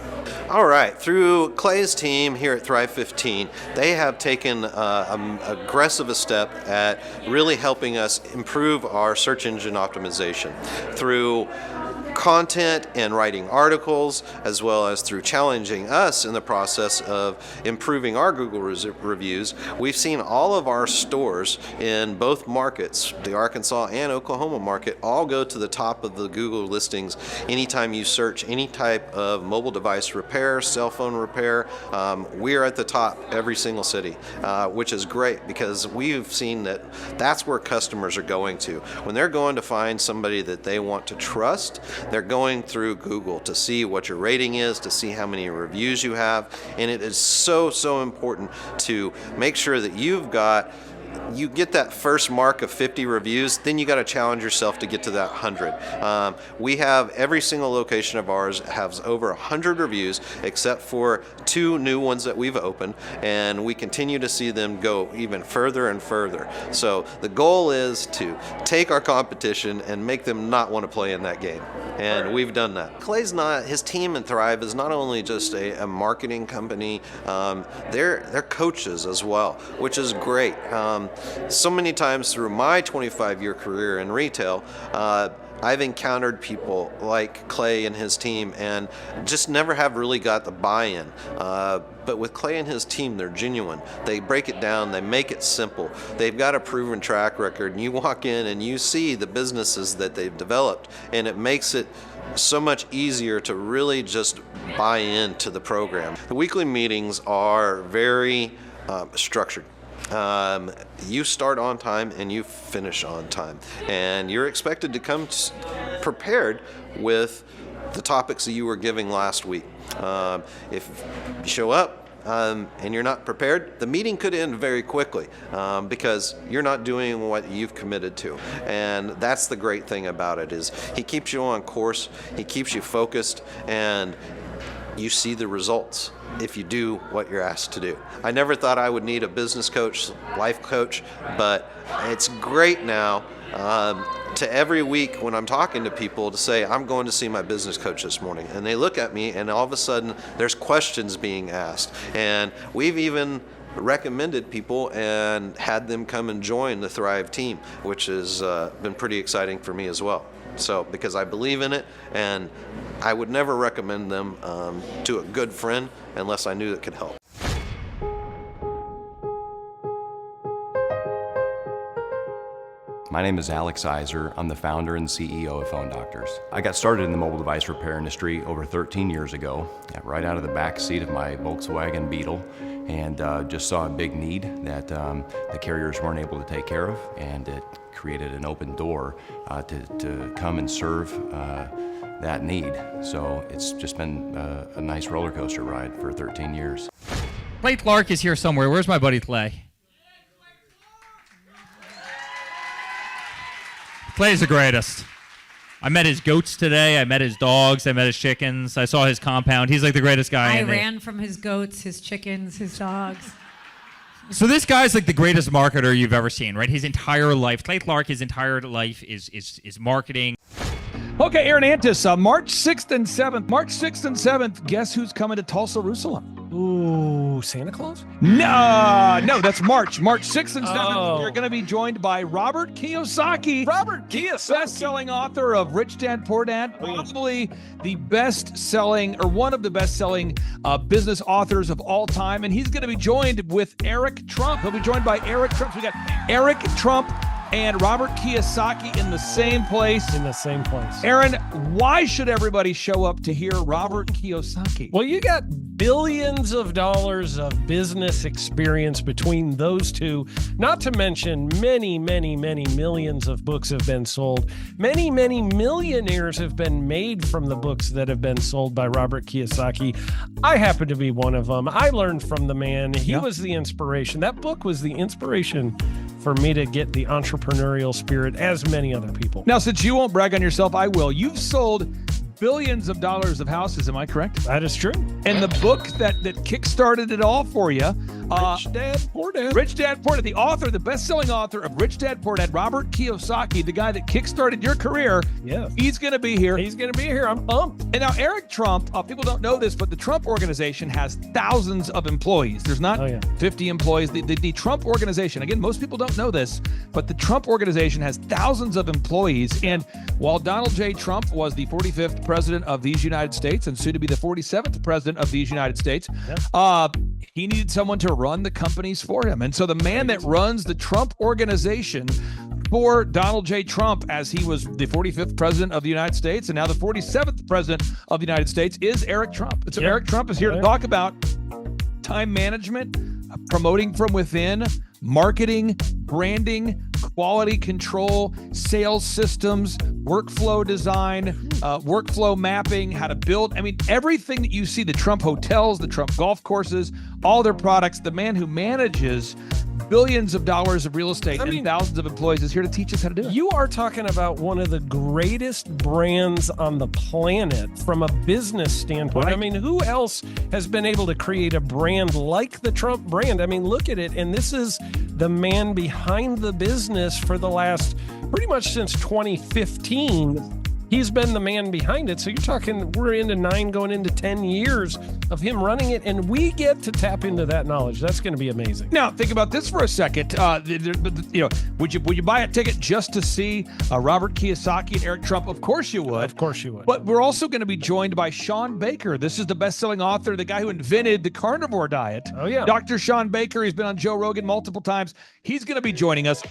All right, through Clay's team here at Thrive 15, they have taken aggressive a step at really helping us improve our search engine optimization through content and writing articles, as well as through challenging us in the process of improving our Google reviews. We've seen all of our stores in both markets, the Arkansas and Oklahoma market, all go to the top of the Google listings anytime you search any type of mobile device repair, cell phone repair. We're at the top every single city, which is great because we've seen that that's where customers are going to. When they're going to find somebody that they want to trust, they're going through Google to see what your rating is, to see how many reviews you have, and it is so important to make sure that you get that first mark of 50 reviews, then you got to challenge yourself to get to that 100. We have every single location of ours has over 100 reviews, except for 2 new ones that we've opened, and we continue to see them go even further and further. So the goal is to take our competition and make them not want to play in that game, and we've done that. His team in Thrive is not only just a marketing company, they're coaches as well, which is great. So many times through my 25-year career in retail, I've encountered people like Clay and his team and just never have really got the buy-in. But with Clay and his team, they're genuine. They break it down, they make it simple. They've got a proven track record, and you walk in and you see the businesses that they've developed, and it makes it so much easier to really just buy into the program. The weekly meetings are very structured. You start on time and you finish on time, and you're expected to come prepared with the topics that you were giving last week. If you show up and you're not prepared, the meeting could end very quickly because you're not doing what you've committed to. And that's the great thing about it, is he keeps you on course, he keeps you focused, and you see the results if you do what you're asked to do. I never thought I would need a business coach, life coach, but it's great now to every week when I'm talking to people to say, I'm going to see my business coach this morning. And they look at me and all of a sudden there's questions being asked. And we've even recommended people and had them come and join the Thrive team, which has been pretty exciting for me as well. So, because I believe in it, and I would never recommend them to a good friend unless I knew it could help. My name is Alex Iser. I'm the founder and CEO of Phone Doctors. I got started in the mobile device repair industry over 13 years ago, right out of the back seat of my Volkswagen Beetle, and just saw a big need that the carriers weren't able to take care of, and it created an open door to come and serve that need. So it's just been a nice roller coaster ride for 13 years. Clay Clark is here somewhere. Where's my buddy Clay? Clay's the greatest. I met his goats today. I met his dogs. I met his chickens. I saw his compound. He's like the greatest guy. I ran from his goats, his chickens, his dogs. So this guy's like the greatest marketer you've ever seen, right? His entire life, Clay Clark, his entire life is marketing. Okay, Aaron Antis, March 6th and 7th. March 6th and 7th, guess who's coming to Tulsa, Jerusalem? Ooh, Santa Claus? No, that's March. March 6th and 7th, Oh. you're going to be joined by Robert Kiyosaki. Robert Kiyosaki. Best-selling author of Rich Dad, Poor Dad. Probably the best-selling, or one of the best-selling business authors of all time. And he's going to be joined with Eric Trump. He'll be joined by Eric Trump. So we got Eric Trump and Robert Kiyosaki in the same place. In the same place. Aaron, why should everybody show up to hear Robert Kiyosaki? Well, you got billions of dollars of business experience between those two, not to mention many, many, many millions of books have been sold. Many, many millionaires have been made from the books that have been sold by Robert Kiyosaki. I happen to be one of them. I learned from the man. He was the inspiration. That book was the inspiration for me to get the entrepreneurial spirit, as many other people. Now, since you won't brag on yourself, I will. You've sold billions of dollars of houses, am I correct? That is true. And the book that kickstarted it all for you, Rich Dad, Poor Dad. Rich Dad, Poor Dad, the author, the best-selling author of Rich Dad, Poor Dad, Robert Kiyosaki, the guy that kickstarted your career. Yeah. He's going to be here. He's going to be here. I'm pumped. And now Eric Trump, people don't know this, but the Trump organization has thousands of employees. There's not 50 employees. The Trump organization, again, most people don't know this, but the Trump organization has thousands of employees. And while Donald J. Trump was the 45th president of these United States and soon to be the 47th president of these United States, he needed someone to run the companies for him. And so the man that runs the Trump organization for Donald J. Trump, as he was the 45th president of the United States and now the 47th president of the United States, is Eric Trump. And so Eric Trump is here to talk about time management, promoting from within, marketing, branding, quality control, sales systems, workflow design, workflow mapping, how to build. I mean, everything that you see, the Trump hotels, the Trump golf courses, all their products, the man who manages billions of dollars of real estate and thousands of employees is here to teach us how to do it. You are talking about one of the greatest brands on the planet from a business standpoint. Right. I mean, who else has been able to create a brand like the Trump brand? I mean, look at it. And this is the man behind the business for the last, pretty much since 2015. He's been the man behind it. So you're talking, we're into 9 going into 10 years of him running it, and we get to tap into that knowledge. That's going to be amazing. Now, think about this for a second. Would you buy a ticket just to see Robert Kiyosaki and Eric Trump? Of course you would. Of course you would. But we're also going to be joined by Sean Baker. This is the best-selling author, the guy who invented the carnivore diet. Oh, yeah. Dr. Sean Baker. He's been on Joe Rogan multiple times. He's going to be joining us.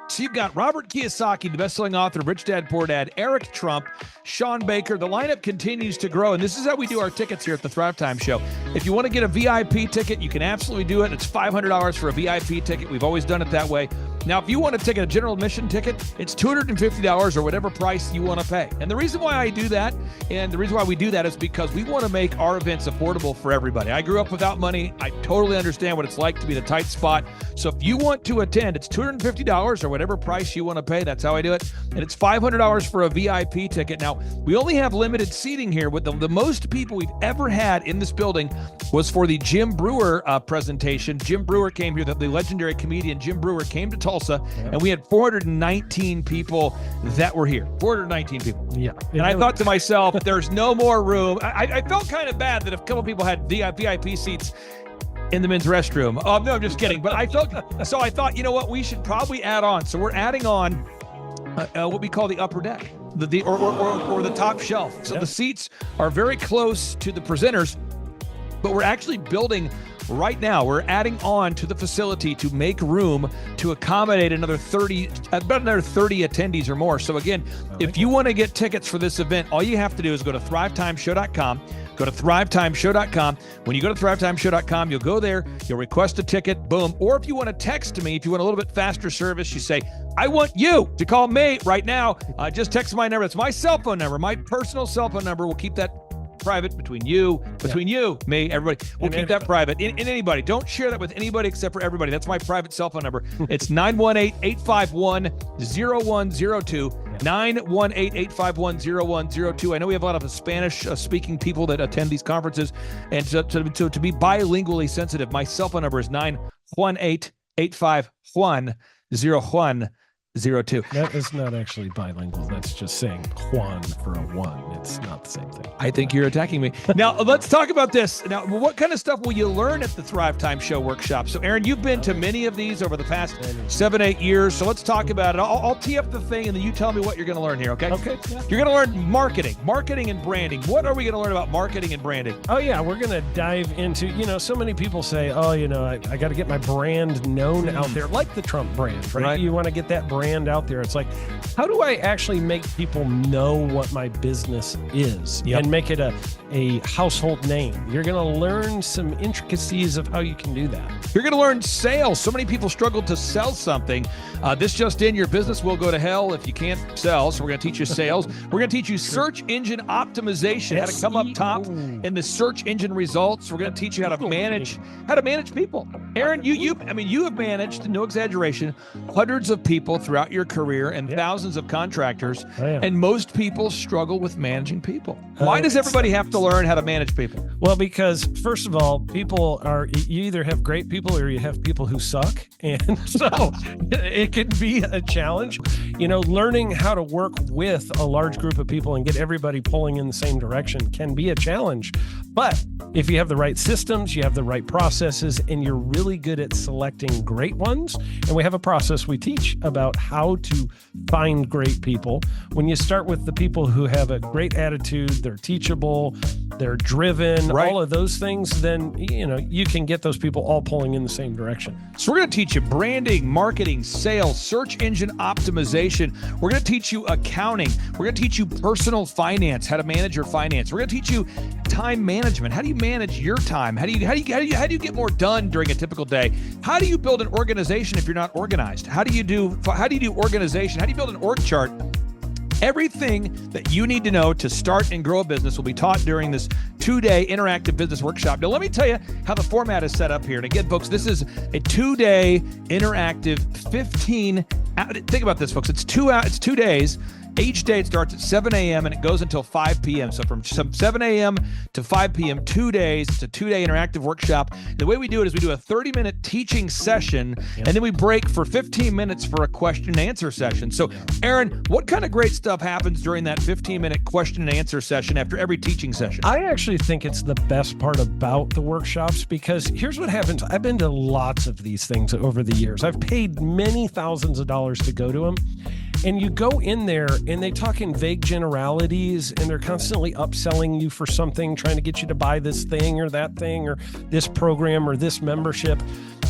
So you've got Robert Kiyosaki, the best-selling author of Rich Dad, Poor Dad, Eric Trump, Sean Baker. The lineup continues to grow, and this is how we do our tickets here at the Thrivetime Show. If you want to get a VIP ticket, you can absolutely do it. It's $500 for a VIP ticket. We've always done it that way. Now, if you want to take a general admission ticket, it's $250 or whatever price you want to pay. And the reason why I do that, and the reason why we do that is because we want to make our events affordable for everybody. I grew up without money. I totally understand what it's like to be in a tight spot. So if you want to attend, it's $250 or whatever price you want to pay. That's how I do it. And it's $500 for a VIP ticket. Now, we only have limited seating here. With the most people we've ever had in this building was for the Jim Brewer presentation. Jim Brewer came here, the legendary comedian Jim Brewer came to Tulsa, and we had 419 people that were here. 419 people. Yeah. And I thought to myself, there's no more room. I felt kind of bad that if a couple people had VIP seats in the men's restroom. No, I'm just kidding. But I thought, you know what, we should probably add on. So we're adding on what we call the upper deck, or the top shelf. So the seats are very close to the presenters, but we're actually building right now. We're adding on to the facility to make room to accommodate about another 30 attendees or more. So again, if you want to get tickets for this event, all you have to do is go to thrivetimeshow.com. Go to thrivetimeshow.com. When you go to thrivetimeshow.com, you'll go there, you'll request a ticket, boom. Or if you want to text me, if you want a little bit faster service, you say, I want you to call me right now. Just text my number. It's my cell phone number, my personal cell phone number. We'll keep that private between you, me, everybody. We'll keep that private. And anybody, don't share that with anybody except for everybody. That's my private cell phone number. It's 918-851-0102. 918-851-0102. I know we have a lot of Spanish-speaking people that attend these conferences, and to be bilingually sensitive, my cell phone number is 918-851-0102. That is not actually bilingual. That's just saying Juan for a one. It's not the same thing. I think you're attacking me. Now, let's talk about this. Now, what kind of stuff will you learn at the Thrivetime Show workshop? So, Aaron, you've been to many of these over the past 7-8 years. So let's talk about it. I'll tee up the thing, and then you tell me what you're going to learn here, okay? Okay. Yeah. You're going to learn marketing and branding. What are we going to learn about marketing and branding? Oh, yeah. We're going to dive into, so many people say, I got to get my brand known out there, like the Trump brand, right? You want to get that brand out there. It's like, how do I actually make people know what my business is and make it a household name? You're going to learn some intricacies of how you can do that. You're going to learn sales. So many people struggle to sell something. This just in, your business will go to hell if you can't sell. So we're going to teach you sales. We're going to teach you search engine optimization, how to come up top in the search engine results. We're going to teach you how to manage people. Aaron, you have managed, no exaggeration, hundreds of people throughout your career and thousands of contractors. And most people struggle with managing people. Why does everybody have to learn how to manage people? Well, because first of all, you either have great people or you have people who suck. And so it can be a challenge. Learning how to work with a large group of people and get everybody pulling in the same direction can be a challenge. But if you have the right systems, you have the right processes, and you're really good at selecting great ones, and we have a process we teach about how to find great people. When you start with the people who have a great attitude, they're teachable, they're driven, all of those things, then, you can get those people all pulling in the same direction. So we're going to teach you branding, marketing, sales, search engine optimization. We're going to teach you accounting. We're going to teach you personal finance, how to manage your finance. We're going to teach you time management. How do you manage your time? How do you get more done during a typical day? How do you build an organization if you're not organized? How do you do organization? How do you build an org chart? Everything that you need to know to start and grow a business will be taught during this 2-day interactive business workshop. Now, let me tell you how the format is set up here. And again, folks, this is a 2-day interactive 15. Think about this, folks. It's 2 days. Each day it starts at 7 a.m. and it goes until 5 p.m. So from 7 a.m. to 5 p.m., 2 days. It's a 2-day interactive workshop. The way we do it is we do a 30-minute teaching session, and then we break for 15 minutes for a question and answer session. So, Aaron, what kind of great stuff happens during that 15-minute question and answer session after every teaching session? I actually think it's the best part about the workshops, because here's what happens. I've been to lots of these things over the years. I've paid many thousands of dollars to go to them. And you go in there and they talk in vague generalities, and they're constantly upselling you for something, trying to get you to buy this thing or that thing or this program or this membership.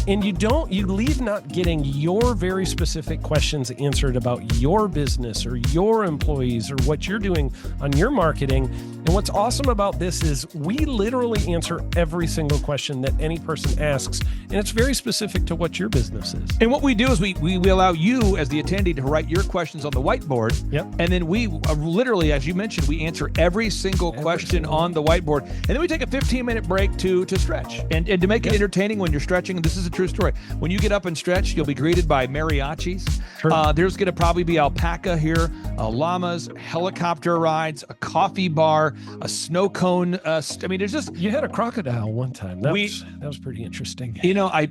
And you leave not getting your very specific questions answered about your business or your employees or what you're doing on your marketing. And what's awesome about this is we literally answer every single question that any person asks, and it's very specific to what your business is. And what we do is we allow you as the attendee to write your questions on the whiteboard. Yep. And then we literally, as you mentioned, we answer every single question on the whiteboard. And then we take a 15-minute break to stretch and to make it entertaining when you're stretching. And this is a true story. When you get up and stretch, you'll be greeted by mariachis. Sure. There's going to probably be alpaca here, llamas, helicopter rides, a coffee bar, a snow cone. There's just... You had a crocodile one time. That was pretty interesting. You know, I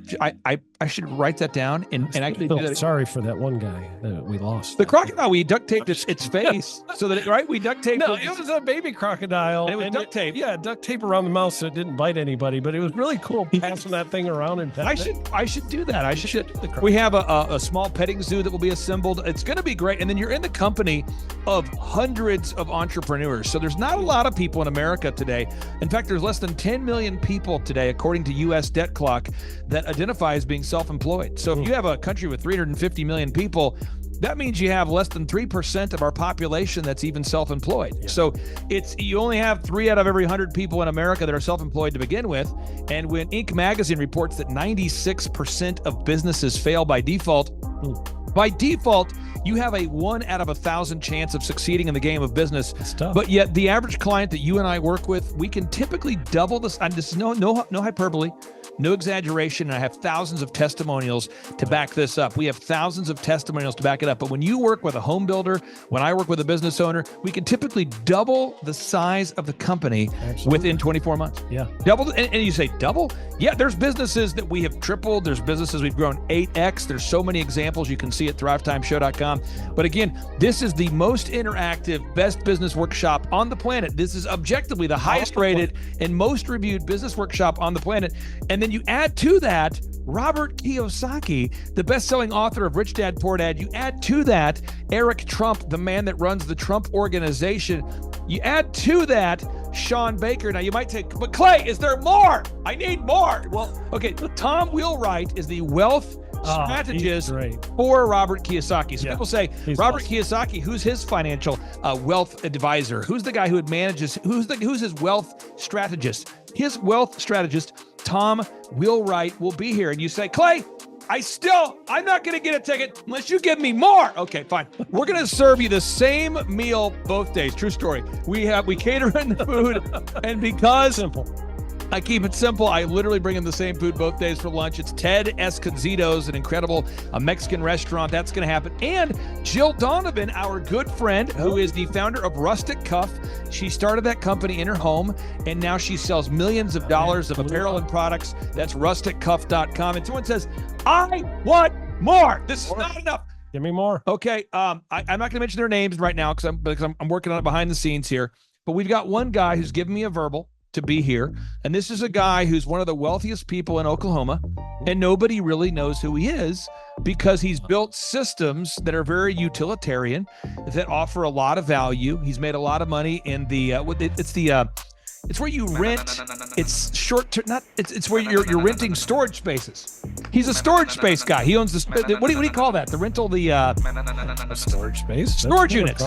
should write that down and actually do that. Sorry for that one guy that we lost. The crocodile, we duct taped its face so that we duct taped. No, it was a baby crocodile. And it was duct tape. Yeah, duct tape around the mouth so it didn't bite anybody. But it was really cool passing that thing around and I should do that. We have a small petting zoo that will be assembled. It's going to be great. And then you're in the company of hundreds of entrepreneurs. So there's not a lot of people in America today. In fact, there's less than 10 million people today, according to U.S. Debt Clock, that identify as being self-employed. So if you have a country with 350 million people, that means you have less than 3% of our population that's even self-employed. Yeah. So you only have 3 out of every 100 people in America that are self-employed to begin with. And when Inc. magazine reports that 96% of businesses fail by default, you have a 1 out of 1,000 chance of succeeding in the game of business. It's tough. But yet the average client that you and I work with, we can typically double this. And this is no hyperbole, no exaggeration. And I have thousands of testimonials to back this up. We have thousands of testimonials to back it up. But when you work with a home builder, when I work with a business owner, we can typically double the size of the company within 24 months. Yeah. Double. And you say double? Yeah, there's businesses that we have tripled. There's businesses we've grown 8x. There's so many examples you can see at thrivetimeshow.com. But again, this is the most interactive, best business workshop on the planet. This is objectively the highest rated and most reviewed business workshop on the planet. And then you add to that Robert Kiyosaki, the best-selling author of Rich Dad, Poor Dad. You add to that Eric Trump, the man that runs the Trump Organization. You add to that Sean Baker. Now you might say, but Clay, is there more? I need more. Well, okay, Tom Wheelwright is the wealth strategist for Robert Kiyosaki. So people say, Robert Kiyosaki, who's his financial wealth advisor? Who's the guy who manages, who's his wealth strategist? His wealth strategist, Tom Wheelwright, will be here. And you say, Clay, I'm not going to get a ticket unless you give me more. Okay, fine. We're going to serve you the same meal both days. True story. We cater in the food, and because I keep it simple, I literally bring in the same food both days for lunch. It's Ted Escondido's, an incredible Mexican restaurant. That's going to happen. And Jill Donovan, our good friend, who is the founder of Rustic Cuff. She started that company in her home, and now she sells millions of dollars of apparel and products. That's rusticcuff.com. And someone says, I want more. This is not enough. Give me more. Okay. I'm not going to mention their names right now because I'm working on it behind the scenes here. But we've got one guy who's given me a verbal to be here. And this is a guy who's one of the wealthiest people in Oklahoma, and nobody really knows who he is because he's built systems that are very utilitarian, that offer a lot of value. He's made a lot of money in the it's where you rent. It's short term. It's where you're renting storage spaces. He's a storage space guy. He owns what do you call that? The rental, storage space. Storage units.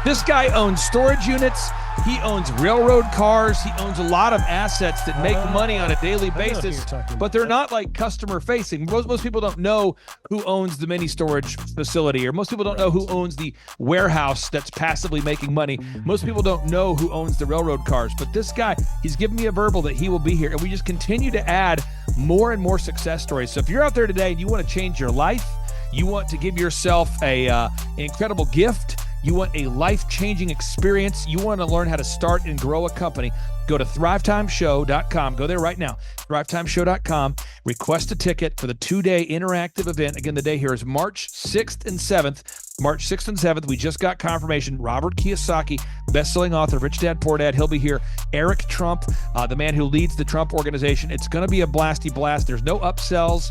This guy owns storage units. He owns railroad cars. He owns a lot of assets that make money on a daily basis, but they're not like customer facing. Most people don't know who owns the mini storage facility, or most people don't know who owns the warehouse that's passively making money. Most people don't know who owns the railroad cars, but this guy, he's given me a verbal that he will be here, and we just continue to add more and more success stories. So if you're out there today and you want to change your life, you want to give yourself an incredible gift, You want a life-changing experience. You want to learn how to start and grow a company. Go to thrivetimeshow.com. Go there right now. thrivetimeshow.com. Request a ticket for the 2-day interactive event. Again, the day here is March 6th and 7th. March 6th and 7th, we just got confirmation. Robert Kiyosaki, best-selling author of Rich Dad, Poor Dad, he'll be here. Eric Trump, the man who leads the Trump Organization. It's going to be a blasty blast. There's no upsells.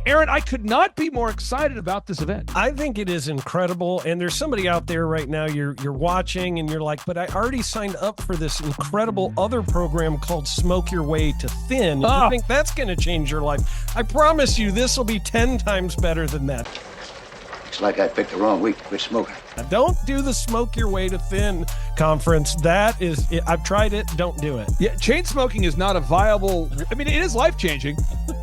Aaron, I could not be more excited about this event. I think it is incredible, and there's somebody out there right now, you're watching, and you're like, but I already signed up for this incredible other program called Smoke Your Way to Thin. I think that's going to change your life. I promise you, this will be 10 times better than that. Looks like I picked the wrong week to quit smoking. Now, don't do the Smoke Your Way to Thin conference. That is, I've tried it. Don't do it. Yeah, chain smoking is not a viable. I mean, it is life-changing.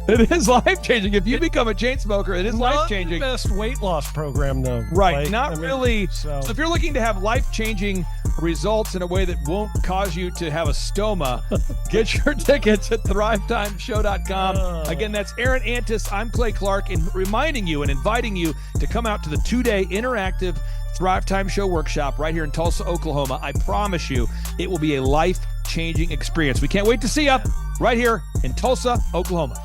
It is life-changing. If you become a chain smoker, it is life-changing. Not the best weight loss program, though. Right, really. So if you're looking to have life-changing results in a way that won't cause you to have a stoma, get your tickets at thrivetimeshow.com. Again, that's Aaron Antis. I'm Clay Clark, and reminding you and inviting you to come out to the 2-day interactive Thrive Time Show workshop right here in Tulsa, Oklahoma. I promise you, it will be a life-changing experience. We can't wait to see you right here in Tulsa, Oklahoma.